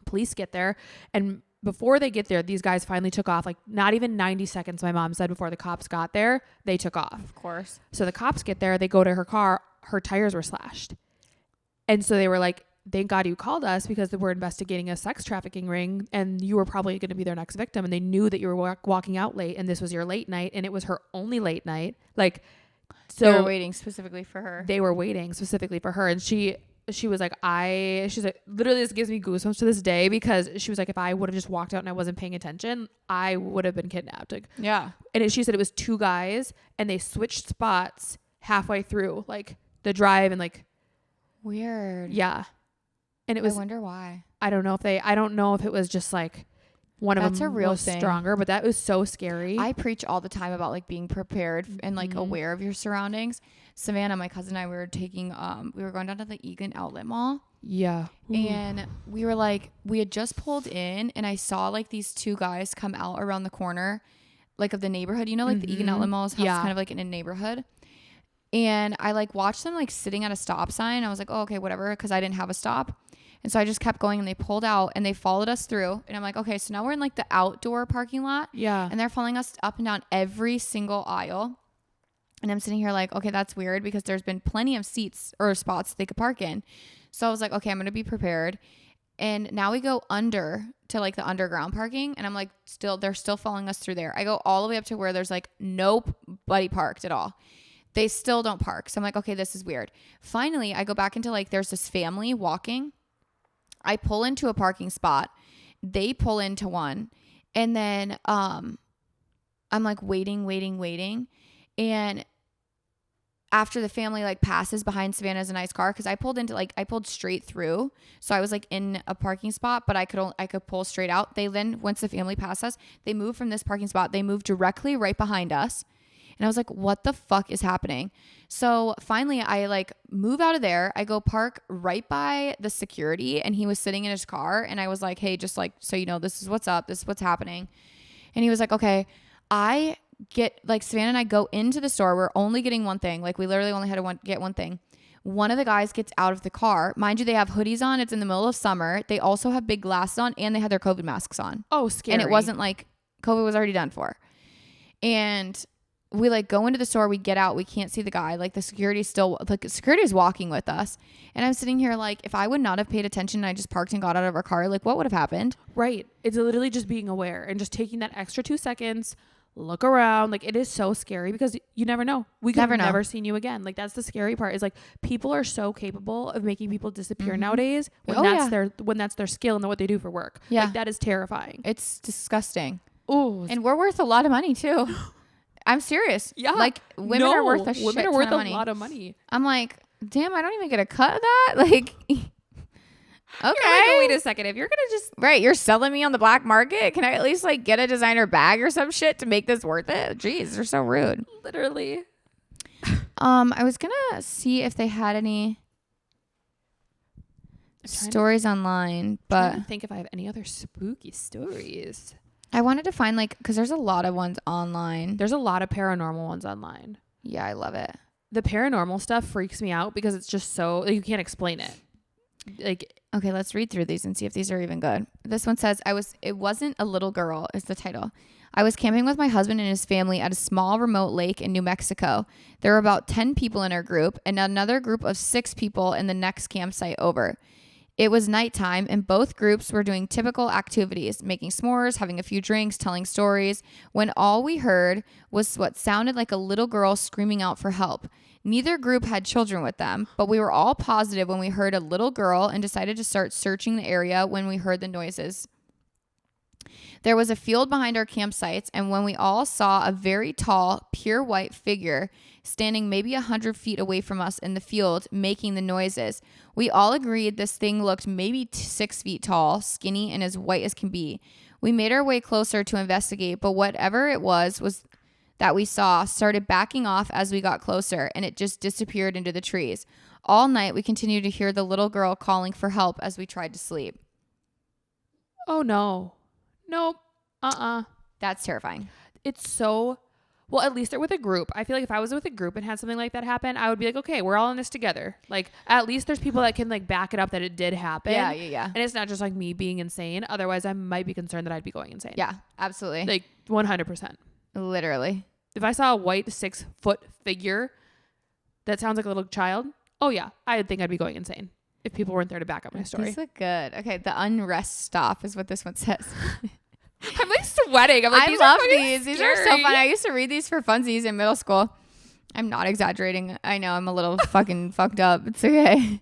Police get there. And before they get there, these guys finally took off. Like, not even 90 seconds, my mom said, before the cops got there, they took off. Of course. So the cops get there. They go to her car. Her tires were slashed. And so they were like, thank God you called us because we're investigating a sex trafficking ring, and you were probably going to be their next victim. And they knew that you were walking out late, and this was your late night, and it was her only late night. Like, so they were waiting specifically for her. They were waiting specifically for her. And she was like, she's like, literally this gives me goosebumps to this day, because she was like, if I would have just walked out and I wasn't paying attention, I would have been kidnapped. Like, yeah. And she said it was 2 guys, and they switched spots halfway through like the drive, and like, weird. Yeah. And it was, I wonder why. I don't know if it was just like one of them was stronger, but that was so scary. I preach all the time about like being prepared and like aware of your surroundings. Savannah, my cousin and I, we were going down to the Egan Outlet Mall. Yeah. And we had just pulled in, and I saw like these 2 guys come out around the corner, like of the neighborhood, like the Egan Outlet Mall is kind of like in a neighborhood. And I like watched them like sitting at a stop sign. I was like, oh, okay, whatever. Cause I didn't have a stop. And so I just kept going, and they pulled out and they followed us through. And I'm like, okay, so now we're in like the outdoor parking lot. Yeah. And they're following us up and down every single aisle. And I'm sitting here like, okay, that's weird, because there's been plenty of seats or spots they could park in. So I was like, okay, I'm going to be prepared. And now we go under to like the underground parking. And I'm like, they're still following us through there. I go all the way up to where there's like nobody parked at all. They still don't park. So I'm like, okay, this is weird. Finally, I go back into like, there's this family walking. I pull into a parking spot. They pull into one. And then I'm like waiting. And after the family like passes behind Savannah's a nice car, because I pulled straight through. So I was like in a parking spot, but I could pull straight out. They then, once the family passed us, they moved from this parking spot. They moved directly right behind us. And I was like, what the fuck is happening? So finally I like move out of there. I go park right by the security, and he was sitting in his car. And I was like, hey, just like, so you know, this is what's up. This is what's happening. And he was like, okay. I get like, Savannah and I go into the store. We're only getting one thing. Like, we literally only had to get one thing. One of the guys gets out of the car. Mind you, they have hoodies on. It's in the middle of summer. They also have big glasses on, and they had their COVID masks on. Oh, scary. And it wasn't like COVID was already done for. And we like go into the store, we get out, we can't see the guy. Like, the security is walking with us. And I'm sitting here like, if I would not have paid attention and I just parked and got out of our car, like, what would have happened? Right. It's literally just being aware and just taking that extra 2 seconds, look around. Like, it is so scary, because you never know. We could have never seen you again. Like, that's the scary part, is like, people are so capable of making people disappear nowadays when that's their skill and what they do for work. Yeah. Like, that is terrifying. It's disgusting. Oh, and we're worth a lot of money too. I'm serious. Yeah. Like, women are worth a shit ton of money. Women are worth a lot of money. I'm like, damn, I don't even get a cut of that. Like, okay. Like, wait a second. If you're going to just. Right. You're selling me on the black market. Can I at least like get a designer bag or some shit to make this worth it? Jeez, they're so rude. Literally. I was going to see if they had any stories online, but I'm trying to think if I have any other spooky stories. I wanted to find like, because there's a lot of ones online. There's a lot of paranormal ones online. Yeah, I love it. The paranormal stuff freaks me out because it's just so, like, you can't explain it. Like, okay, let's read through these and see if these are even good. This one says, it wasn't a little girl is the title. I was camping with my husband and his family at a small remote lake in New Mexico. There were about 10 people in our group and another group of 6 people in the next campsite over. It was nighttime, and both groups were doing typical activities, making s'mores, having a few drinks, telling stories, when all we heard was what sounded like a little girl screaming out for help. Neither group had children with them, but we were all positive when we heard a little girl and decided to start searching the area when we heard the noises. There was a field behind our campsites, and when we all saw a very tall, pure white figure standing maybe 100 feet away from us in the field making the noises, we all agreed this thing looked maybe 6 feet tall, skinny, and as white as can be. We made our way closer to investigate, but whatever it was that we saw started backing off as we got closer, and it just disappeared into the trees. All night, we continued to hear the little girl calling for help as we tried to sleep. Oh, no. Nope. That's terrifying. It's so... Well, at least they're with a group. I feel like if I was with a group and had something like that happen, I would be like, okay, we're all in this together. Like, at least there's people that can, like, back it up that it did happen. Yeah. And it's not just, like, me being insane. Otherwise, I might be concerned that I'd be going insane. Yeah, absolutely. Like, 100%. Literally. If I saw a white 6-foot figure that sounds like a little child, oh, yeah, I would think I'd be going insane if people weren't there to back up my story. These look good. Okay, the unrest stop is what this one says. I'm like sweating. I'm like, I love these. These are so fun. I used to read these for funsies in middle school. I'm not exaggerating. I know I'm a little fucking fucked up. It's okay.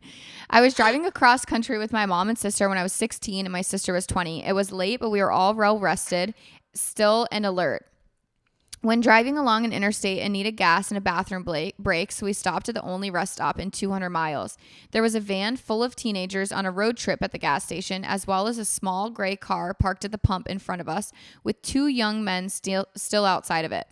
I was driving across country with my mom and sister when I was 16 and my sister was 20. It was late, but we were all well rested, still and alert. When driving along an interstate and needed gas and a bathroom break, so we stopped at the only rest stop in 200 miles. There was a van full of teenagers on a road trip at the gas station, as well as a small gray car parked at the pump in front of us with 2 young men still outside of it.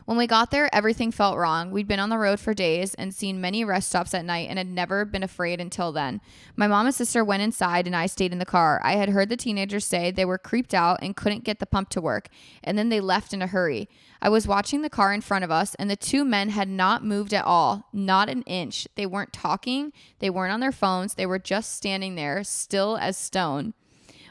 When we got there, everything felt wrong. We'd been on the road for days and seen many rest stops at night and had never been afraid until then. My mom and sister went inside and I stayed in the car. I had heard the teenagers say they were creeped out and couldn't get the pump to work, and then they left in a hurry. I was watching the car in front of us, and the 2 men had not moved at all, not an inch. They weren't talking. They weren't on their phones. They were just standing there, still as stone.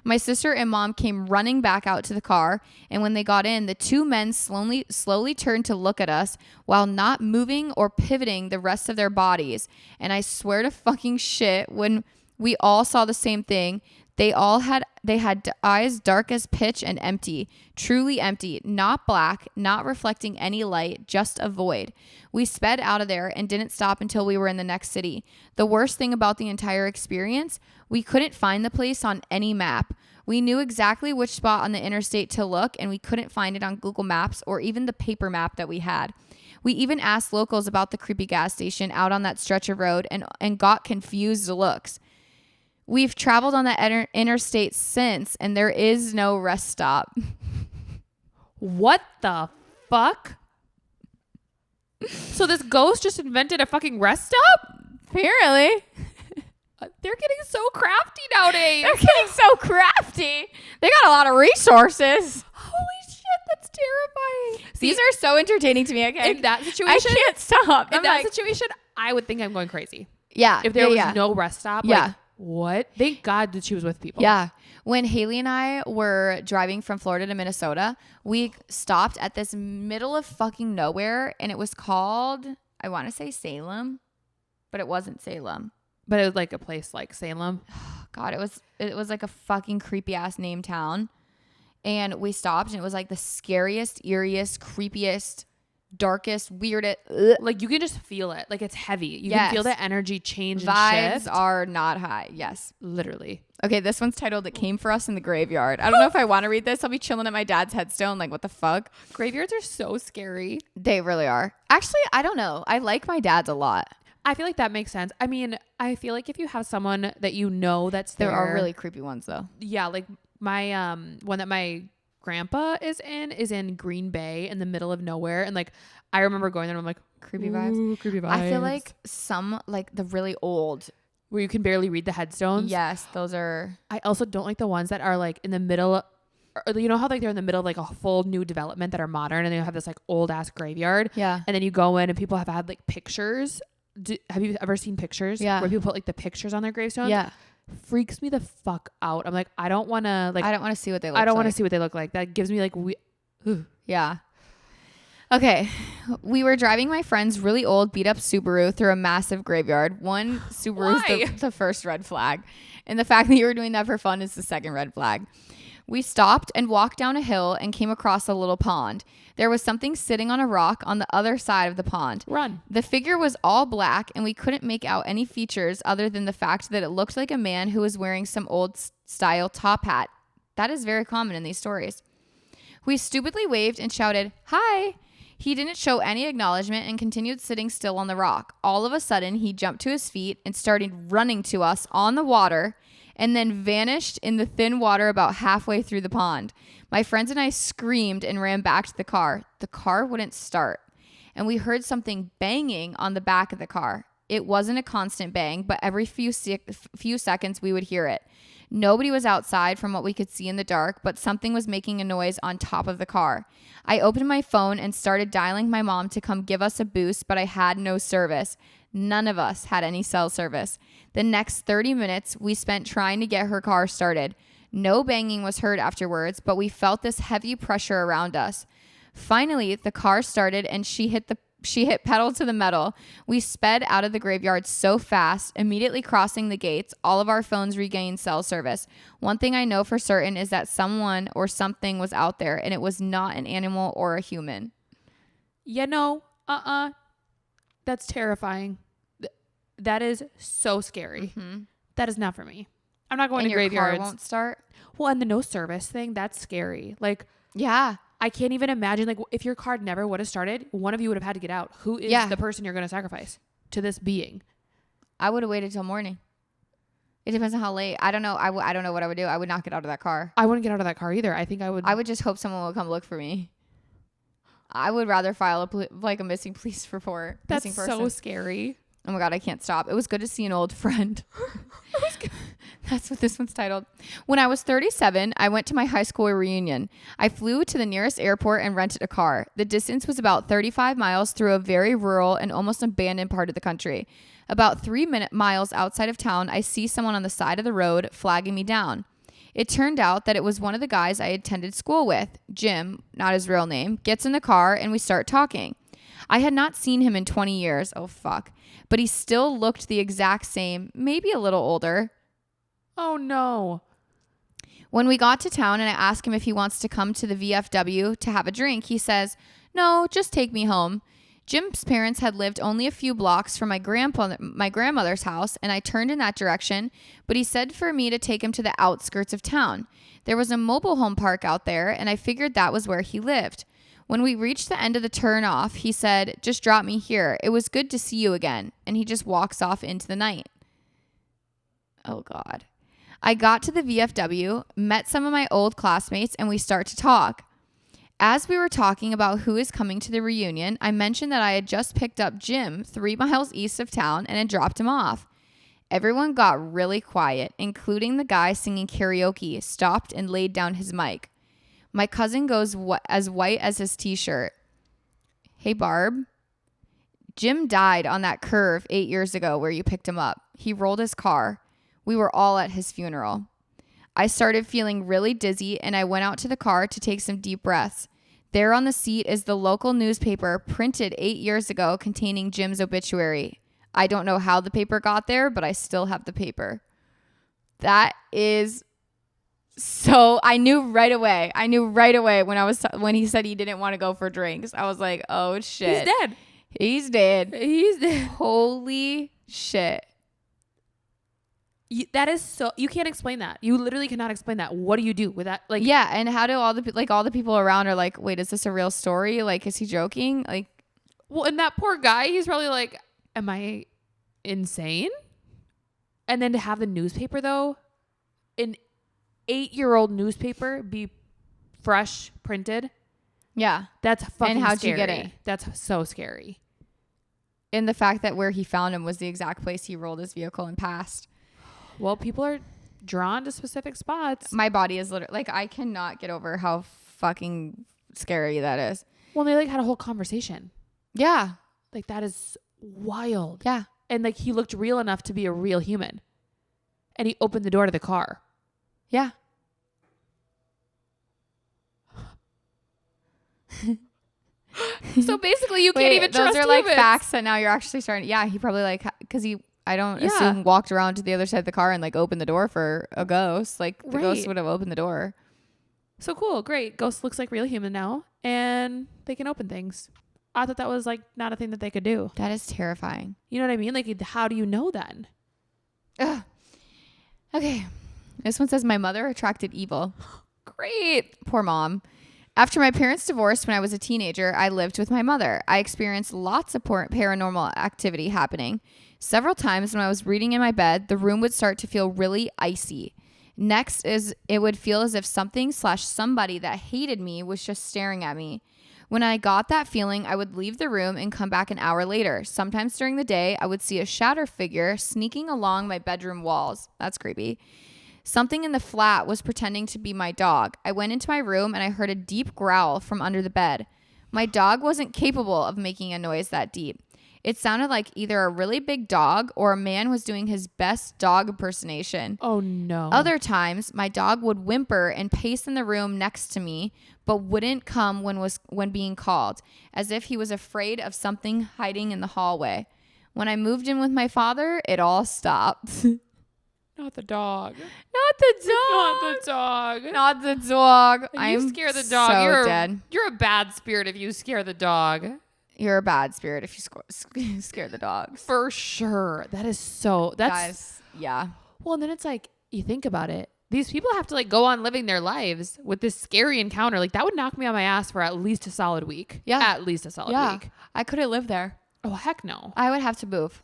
My sister and mom came running back out to the car, and when they got in, the 2 men slowly turned to look at us while not moving or pivoting the rest of their bodies. And I swear to fucking shit, when we all saw the same thing, they had eyes dark as pitch and empty, truly empty, not black, not reflecting any light, just a void. We sped out of there and didn't stop until we were in the next city. The worst thing about the entire experience, we couldn't find the place on any map. We knew exactly which spot on the interstate to look, and we couldn't find it on Google Maps or even the paper map that we had. We even asked locals about the creepy gas station out on that stretch of road and got confused looks. We've traveled on that interstate since, and there is no rest stop. What the fuck? So this ghost just invented a fucking rest stop? Apparently. They're getting so crafty nowadays. They're getting so crafty. They got a lot of resources. Holy shit, that's terrifying. These are so entertaining to me. In that situation, I can't stop. In that situation, I would think I'm going crazy. Yeah. If there was no rest stop. Yeah. Like, what? Thank God that she was with people. Yeah. When Haley and I were driving from Florida to Minnesota, we stopped at this middle of fucking nowhere, and it was called, I want to say Salem, but it wasn't Salem. But it was like a place like Salem. God, it was like a fucking creepy ass name town. And we stopped, and it was like the scariest, eeriest, creepiest, darkest, weirdest. Like you can just feel it. Like it's heavy. You Yes. can feel the energy change and Vibes shift. are not high. Yes. Literally. Okay, this one's titled "It Came for Us in the Graveyard." I don't know if I want to read this. I'll be chilling at my dad's headstone. Like, what the fuck? Graveyards are so scary. They really are. Actually, I don't know. I like my dad's a lot. I feel like that makes sense. I mean, I feel like if you have someone that you know that's there. There are really creepy ones, though. Yeah, like my one that my grandpa is in Green Bay in the middle of nowhere. And like, I remember going there and I'm like, Creepy vibes. Creepy vibes. I feel like some, like the really old. Where you can barely read the headstones. Yes, those are. I also don't like the ones that are like in the middle. Or, you know how like they're in the middle of like a full new development that are modern, and they have this like old ass graveyard. Yeah. And then you go in and people have had like pictures. Have you ever seen pictures? Yeah. Where people put like the pictures on their gravestones? Yeah. Freaks me the fuck out. I'm like, I don't want to like. I don't want to see what they look like. I don't want to see what they look like. That gives me like. Yeah. Okay. We were driving my friend's really old beat up Subaru through a massive graveyard. One Subaru Why? is the first red flag. And the fact that you were doing that for fun is the second red flag. We stopped and walked down a hill and came across a little pond. There was something sitting on a rock on the other side of the pond. Run. The figure was all black and we couldn't make out any features other than the fact that it looked like a man who was wearing some old style top hat. That is very common in these stories. We stupidly waved and shouted, "Hi." He didn't show any acknowledgement and continued sitting still on the rock. All of a sudden, he jumped to his feet and started running to us on the water and then vanished in the thin water about halfway through the pond. My friends and I screamed and ran back to the car. The car wouldn't start, and we heard something banging on the back of the car. It wasn't a constant bang, but every few seconds we would hear it. Nobody was outside from what we could see in the dark, but something was making a noise on top of the car. I opened my phone and started dialing my mom to come give us a boost, but I had no service. None of us had any cell service. The next 30 minutes we spent trying to get her car started. No banging was heard afterwards, but we felt this heavy pressure around us. Finally, the car started and she hit pedal to the metal. We sped out of the graveyard so fast, immediately crossing the gates. All of our phones regained cell service. One thing I know for certain is that someone or something was out there, and it was not an animal or a human. Yeah, no. That's terrifying. That is so scary. Mm-hmm. That is not for me. I'm not going And to your graveyards. car won't start? Well, and the no service thing, that's scary. Like, Yeah. I can't even imagine, like, if your car never would have started, one of you would have had to get out. Who is the person you're going to sacrifice to this being? I would have waited till morning. It depends on how late. I don't know. I don't know what I would do. I would not get out of that car. I wouldn't get out of that car either. I think I would. I would just hope someone would come look for me. I would rather file a missing police report. That's missing person. so scary. Oh my God, I can't stop. It was good to see an old friend. That's what this one's titled. When I was 37, I went to my high school reunion. I flew to the nearest airport and rented a car. The distance was about 35 miles through a very rural and almost abandoned part of the country. About 3 miles outside of town, I see someone on the side of the road flagging me down. It turned out that it was one of the guys I attended school with. Jim, not his real name, gets in the car and we start talking. I had not seen him in 20 years. Oh, fuck. But he still looked the exact same, maybe a little older. Oh, no. When we got to town and I asked him if he wants to come to the VFW to have a drink, he says, "No, just take me home." Jim's parents had lived only a few blocks from my grandmother's house, and I turned in that direction, but he said for me to take him to the outskirts of town. There was a mobile home park out there, and I figured that was where he lived. When we reached the end of the turn off, he said, "Just drop me here. It was good to see you again." And he just walks off into the night. Oh, God. I got to the VFW, met some of my old classmates, and we start to talk. As we were talking about who is coming to the reunion, I mentioned that I had just picked up Jim 3 miles east of town and had dropped him off. Everyone got really quiet, including the guy singing karaoke, stopped and laid down his mic. My cousin goes as white as his t-shirt. "Hey, Barb, Jim died on that curve 8 years ago where you picked him up. He rolled his car. We were all at his funeral." I started feeling really dizzy and I went out to the car to take some deep breaths. There on the seat is the local newspaper printed 8 years ago containing Jim's obituary. I don't know how the paper got there, but I still have the paper. That is so, I knew right away when he said he didn't want to go for drinks. I was like, oh shit. He's dead. He's dead. Holy shit. That is so, you can't explain that. You literally cannot explain that. What do you do with that? Like, yeah. And how do all the people around are like, wait, is this a real story? Like, is he joking? Like, well, and that poor guy, he's probably like, am I insane? And then to have the newspaper though, an 8-year-old newspaper be fresh printed. Yeah. That's fucking And how'd scary. you get it? That's so scary. And the fact that where he found him was the exact place he rolled his vehicle and passed. Well, people are drawn to specific spots. My body is literally like, I cannot get over how fucking scary that is. Well, they like had a whole conversation. Yeah. Like that is wild. Yeah. And like he looked real enough to be a real human. And he opened the door to the car. Yeah. So basically, you can't Wait, even those trust are like humans. facts that now you're actually starting. Yeah, he probably like because I don't assume walked around to the other side of the car and like opened the door for a ghost. Like the ghost would have opened the door. So cool, great. Ghost looks like real human now, and they can open things. I thought that was like not a thing that they could do. That is terrifying. You know what I mean? Like, how do you know then? Ugh. Okay, this one says my mother attracted evil. Great. Poor mom. After my parents divorced when I was a teenager, I lived with my mother. I experienced lots of paranormal activity happening. Several times when I was reading in my bed, the room would start to feel really icy. Next is it would feel as if something/somebody that hated me was just staring at me. When I got that feeling, I would leave the room and come back an hour later. Sometimes during the day, I would see a shadow figure sneaking along my bedroom walls. That's creepy. Something in the flat was pretending to be my dog. I went into my room and I heard a deep growl from under the bed. My dog wasn't capable of making a noise that deep. It sounded like either a really big dog or a man was doing his best dog impersonation. Oh no. Other times, my dog would whimper and pace in the room next to me, but wouldn't come when being called, as if he was afraid of something hiding in the hallway. When I moved in with my father, it all stopped. Not the dog. Not the dog. Not the dog. Not the dog. You scare the dog. So You're dead. You're a bad spirit if you scare the dog. You're a bad spirit if you scare the dogs. For sure. That is so. That's Guys, yeah. Well, and then it's like you think about it. These people have to like go on living their lives with this scary encounter. Like that would knock me on my ass for at least a solid week. Yeah. At least a solid week. I couldn't live there. Oh, heck no. I would have to move.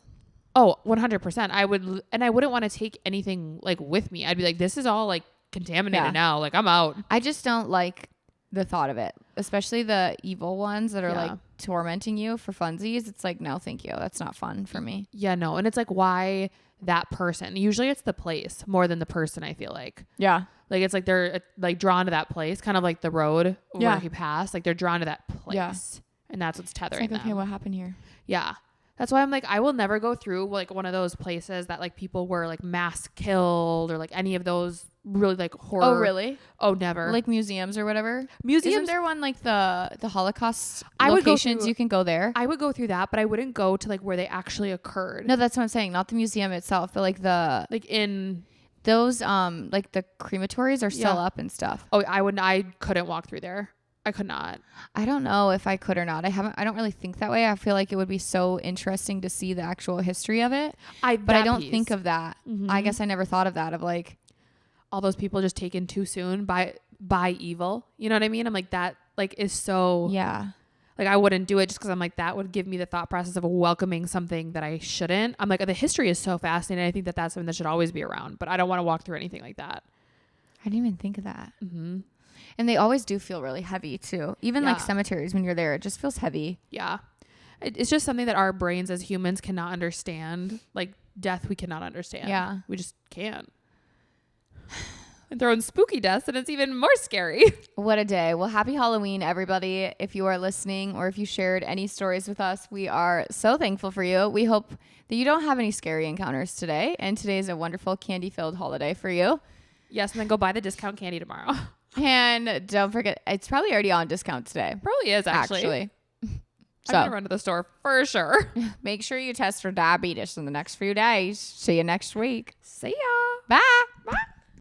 Oh, 100%. I would, and I wouldn't want to take anything like with me. I'd be like, this is all like contaminated now. Like I'm out. I just don't like the thought of it, especially the evil ones that are like tormenting you for funsies. It's like, no, thank you. That's not fun for me. Yeah, no. And it's like, why that person? Usually it's the place more than the person, I feel like. Yeah. Like it's like they're like drawn to that place, kind of like the road where he passed. Like they're drawn to that place. Yeah. And that's what's tethering it's like, them. okay, what happened here? Yeah. That's why I'm like, I will never go through like one of those places that like people were like mass killed or like any of those really like horror. Oh, really? Oh, never. Like museums or whatever? Museums. Isn't there one like the Holocaust I locations you can go there? I would go through that, but I wouldn't go to like where they actually occurred. No, that's what I'm saying. Not the museum itself, but like in those like the crematories are still up and stuff. Oh, I couldn't walk through there. I could not. I don't know if I could or not. I don't really think that way. I feel like it would be so interesting to see the actual history of it. But I don't think of that. Mm-hmm. I guess I never thought of that, of like all those people just taken too soon by evil. You know what I mean? I'm like, that like is so, yeah. Like I wouldn't do it just because I'm like, that would give me the thought process of welcoming something that I shouldn't. I'm like, the history is so fascinating. I think that that's something that should always be around, but I don't want to walk through anything like that. I didn't even think of that. Mm-hmm. And they always do feel really heavy too. Even like cemeteries, when you're there, it just feels heavy. Yeah. It's just something that our brains as humans cannot understand. Like death, we cannot understand. Yeah. We just can't. And throw in spooky deaths and it's even more scary. What a day. Well, happy Halloween, everybody. If you are listening or if you shared any stories with us, we are so thankful for you. We hope that you don't have any scary encounters today. And today is a wonderful candy-filled holiday for you. Yes. And then go buy the discount candy tomorrow. And don't forget, it's probably already on discount today. Probably is, actually. So, I'm going to run to the store for sure. Make sure you test for diabetes in the next few days. See you next week. See ya. Bye.